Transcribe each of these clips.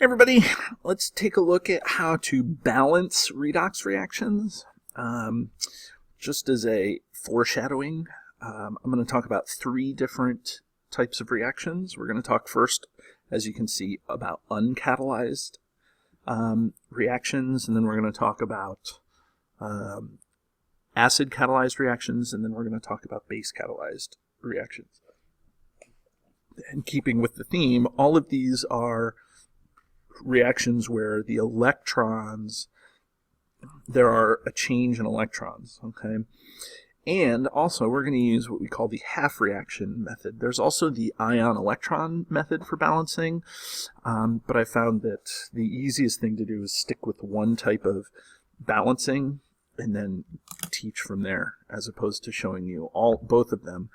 Everybody, let's take a look at how to balance redox reactions. Just as a foreshadowing, I'm going to talk about 3 different types of reactions. We're going to talk first, as you can see, about uncatalyzed reactions, and then we're going to talk about acid catalyzed reactions, and then we're going to talk about base catalyzed reactions. And keeping with the theme, all of these are reactions where the electrons, there are a change in electrons, okay? And also we're going to use what we call the half reaction method. There's also the ion electron method for balancing, but I found that the easiest thing to do is stick with one type of balancing and then teach from there, as opposed to showing you both of them.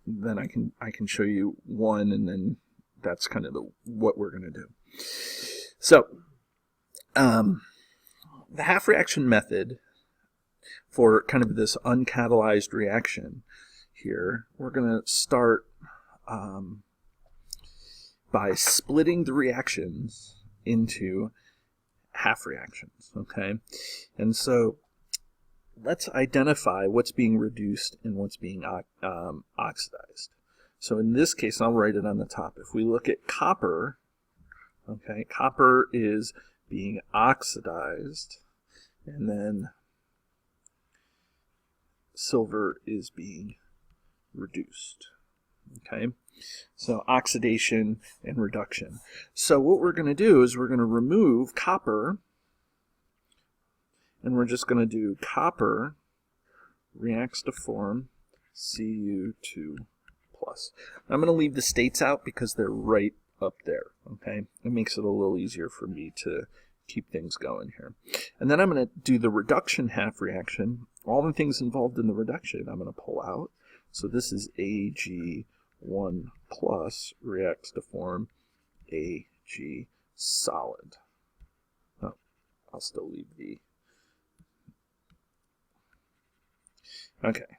Then I can show you one, and then that's kind of what we're going to do. So the half reaction method for kind of this uncatalyzed reaction here, we're going to start by splitting the reactions into half reactions, okay? And so let's identify what's being reduced and what's being oxidized. So in this case, I'll write it on the top. If we look at copper, okay, copper is being oxidized, and then silver is being reduced, okay? So oxidation and reduction. So what we're going to do is we're going to remove copper, and we're just going to do copper reacts to form Cu2+. I'm going to leave the states out because they're right up there, okay? It makes it a little easier for me to keep things going here. And then I'm going to do the reduction half reaction. All the things involved in the reduction I'm going to pull out. So this is Ag1+ reacts to form Ag solid. Oh, I'll still leave the... Okay.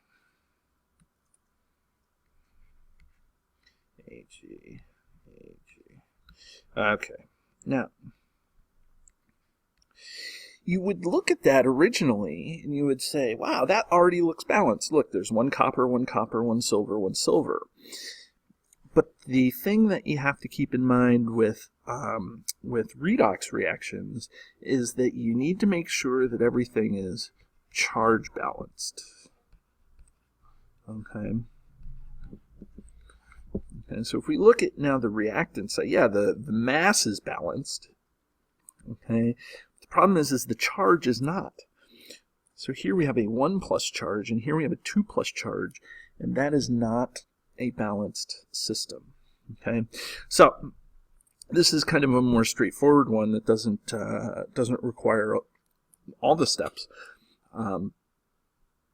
Ag. Okay. Now, you would look at that originally and you would say, wow, that already looks balanced. Look, there's one copper, one silver, one silver. But the thing that you have to keep in mind with redox reactions is that you need to make sure that everything is charge balanced. Okay. And so if we look at now the reactant side, yeah, the mass is balanced. Okay. The problem is the charge is not. So here we have a 1+ charge, and here we have a 2+ charge, and that is not a balanced system. Okay. So this is kind of a more straightforward one that doesn't require all the steps.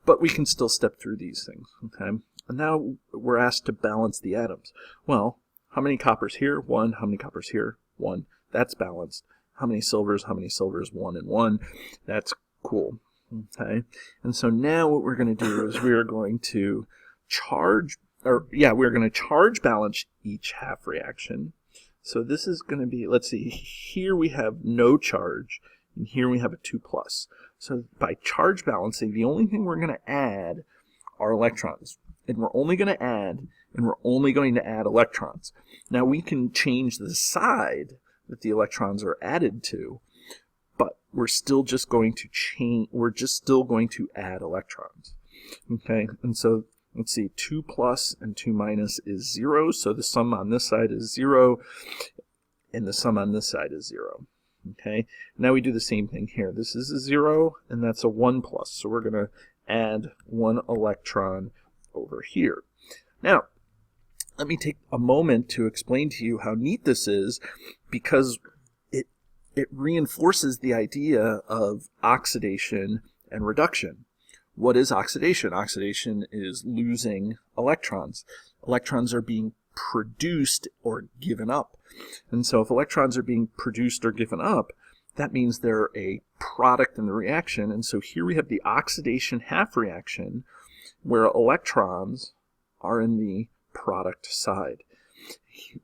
But we can still step through these things, okay? And now we're asked to balance the atoms. Well, how many coppers here? 1. How many coppers here? 1. That's balanced. How many silvers? 1 and 1. That's cool, okay? And so now what we're going to do is we are going to charge balance each half reaction. So this is going to be, let's see, here we have no charge, and here we have a 2+. So by charge balancing, the only thing we're going to add are electrons. And we're only going to add electrons. Now we can change the side that the electrons are added to, but we're still just going to add electrons. Okay, and so let's see, 2+ and 2- is 0, so the sum on this side is 0, and the sum on this side is 0. Okay, now we do the same thing here. This is a 0, and that's a 1+, so we're going to add 1 electron over here. Now, let me take a moment to explain to you how neat this is, because it reinforces the idea of oxidation and reduction. What is oxidation? Oxidation is losing electrons. Electrons are being produced or given up. And so if electrons are being produced or given up, that means they're a product in the reaction. And so here we have the oxidation half reaction where electrons are in the product side.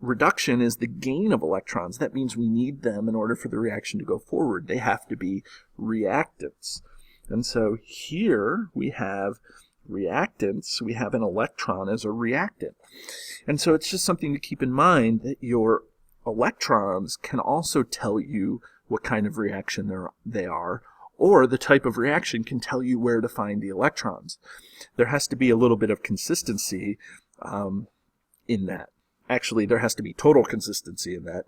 Reduction is the gain of electrons. That means we need them in order for the reaction to go forward. They have to be reactants. And so here we have reactants. We have an electron as a reactant. And so it's just something to keep in mind that your electrons can also tell you what kind of reaction they are, or the type of reaction can tell you where to find the electrons. There has to be a little bit of consistency in that. Actually, there has to be total consistency in that,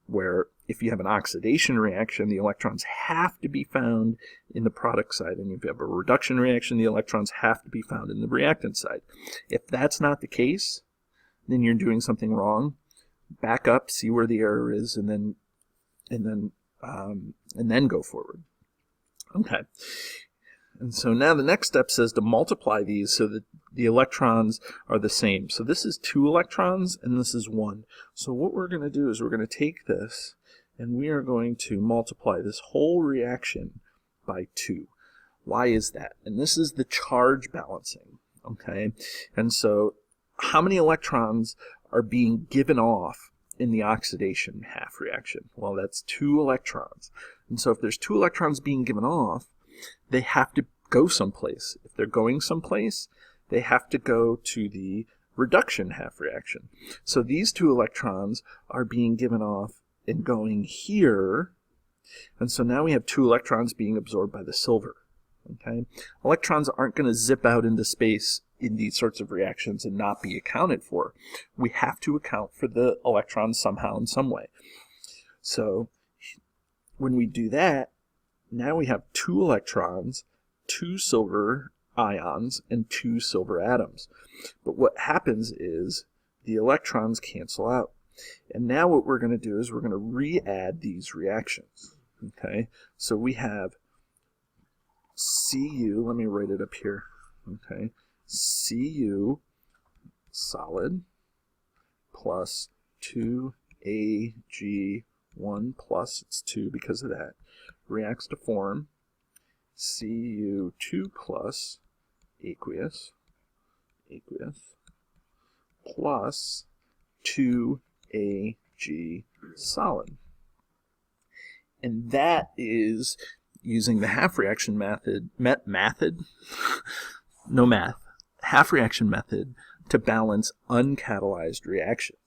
where if you have an oxidation reaction, the electrons have to be found in the product side, and if you have a reduction reaction, the electrons have to be found in the reactant side. If that's not the case, then you're doing something wrong. Back up, see where the error is, and then go forward. Okay. And so now the next step says to multiply these so that the electrons are the same. So this is 2 electrons and this is 1. So what we're going to do is we're going to take this and we are going to multiply this whole reaction by 2. Why is that? And this is the charge balancing. Okay. And so how many electrons are being given off in the oxidation half reaction? Well, that's 2 electrons. And so if there's 2 electrons being given off, they have to go someplace. If they're going someplace, they have to go to the reduction half reaction. So these 2 electrons are being given off and going here. And so now we have 2 electrons being absorbed by the silver. Okay? Electrons aren't going to zip out into space in these sorts of reactions and not be accounted for. We have to account for the electrons somehow in some way. So when we do that, now we have 2 electrons, 2 silver ions, and 2 silver atoms. But what happens is the electrons cancel out. And now what we're going to do is we're going to re-add these reactions. Okay, so we have Cu, let me write it up here. Okay, Cu solid plus 2Ag1 plus, it's 2 because of that, reacts to form Cu2 plus aqueous plus 2Ag solid. And that is using the half reaction half reaction method to balance uncatalyzed reactions.